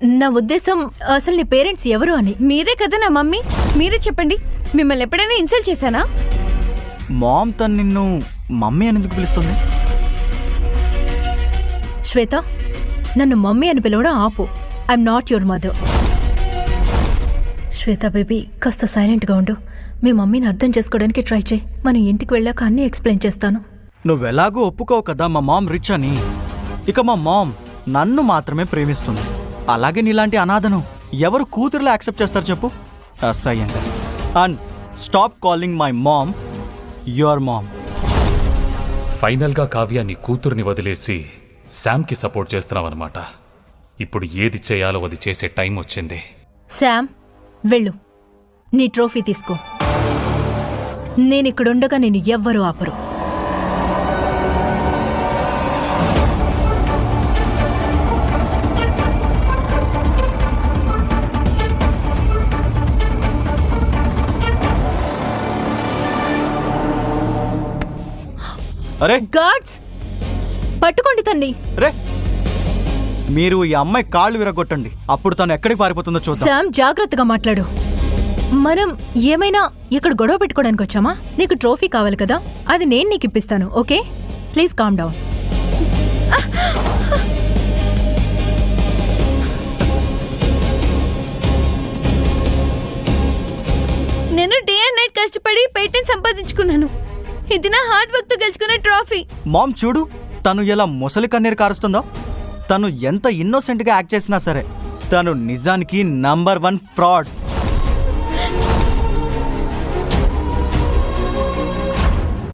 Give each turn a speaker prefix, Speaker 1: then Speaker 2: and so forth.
Speaker 1: నా ఉద్దేశం అసలు నీ పేరెంట్స్ ఎవరు అని.
Speaker 2: మీరే కదా నా మమ్మీ, మీరే చెప్పండి. మిమ్మల్ని ఎప్పుడైనా ఇన్సల్ట్ చేశానా?
Speaker 3: మామ్ తను నిన్ను మమ్మీ అని ఎందుకు పిలుస్తుంది?
Speaker 1: శ్వేత, నన్ను మమ్మీ అని పిలవడం ఆపు. I'm not your mother. Shweta baby, కాస్త సైలెంట్గా ఉండు. మీ మమ్మీని అర్థం చేసుకోవడానికి ట్రై చేయి. మనం ఇంటికి వెళ్ళాక అన్నీ ఎక్స్ప్లెయిన్ చేస్తాను.
Speaker 3: నువ్వెలాగూ ఒప్పుకోవు కదా మా మామ్ రిచ్ అని. ఇక మా మామ్ నన్ను మాత్రమే ప్రేమిస్తుంది. అలాగే నీలాంటి అనాథను ఎవరు కూతురులా యాక్సెప్ట్ చేస్తారు చెప్పు? అసహ్యంగా. And stop calling my mom your mom.
Speaker 4: ఫైనల్గా కావ్య నీ కూతుర్ని వదిలేసి శామ్కి సపోర్ట్ చేస్తున్నావన్నమాట. ఇప్పుడు ఏది చేయాలో అది చేసే టైం వచ్చింది.
Speaker 1: శామ్, వెళ్ళు. నీ ట్రోఫీ తీసుకో. నేనిక్కడుండగా నేను ఎవ్వరూ ఆపరు.
Speaker 3: అరే
Speaker 1: గార్డ్స్, పట్టుకోండి తన్ని.
Speaker 3: రే, మీరు ఈ అమ్మాయి కాళ్ళు విరగొట్టండి. అప్పుడు తను ఎక్కడికి పారిపోతుందో చూద్దాం.
Speaker 1: శామ్, జాగ్రత్తగా మాట్లాడు. మనం ఏమైనా ఇక్కడ గొడవ పెట్టుకోవడానికి వచ్చామా? నీకు ట్రోఫీ కావాలి కదా, అది నేను నీకు ఇప్పిస్తాను. Okay, please calm down.
Speaker 2: నేను డే అండ్ నైట్ కష్టపడి పేటెంట్ సంపాదించుకున్నాను. ఇది నా హార్డ్ వర్క్ తో గెలుచుకున్న ట్రోఫీ.
Speaker 3: మామ్ చూడు, తను ఎలా ముసలి కన్నీరు కారుస్తుందో. తను ఎంత ఇన్నోసెంట్గా యాక్ట్ చేసినా సరే తను నిజానికి నంబర్ 1 ఫ్రాడ్.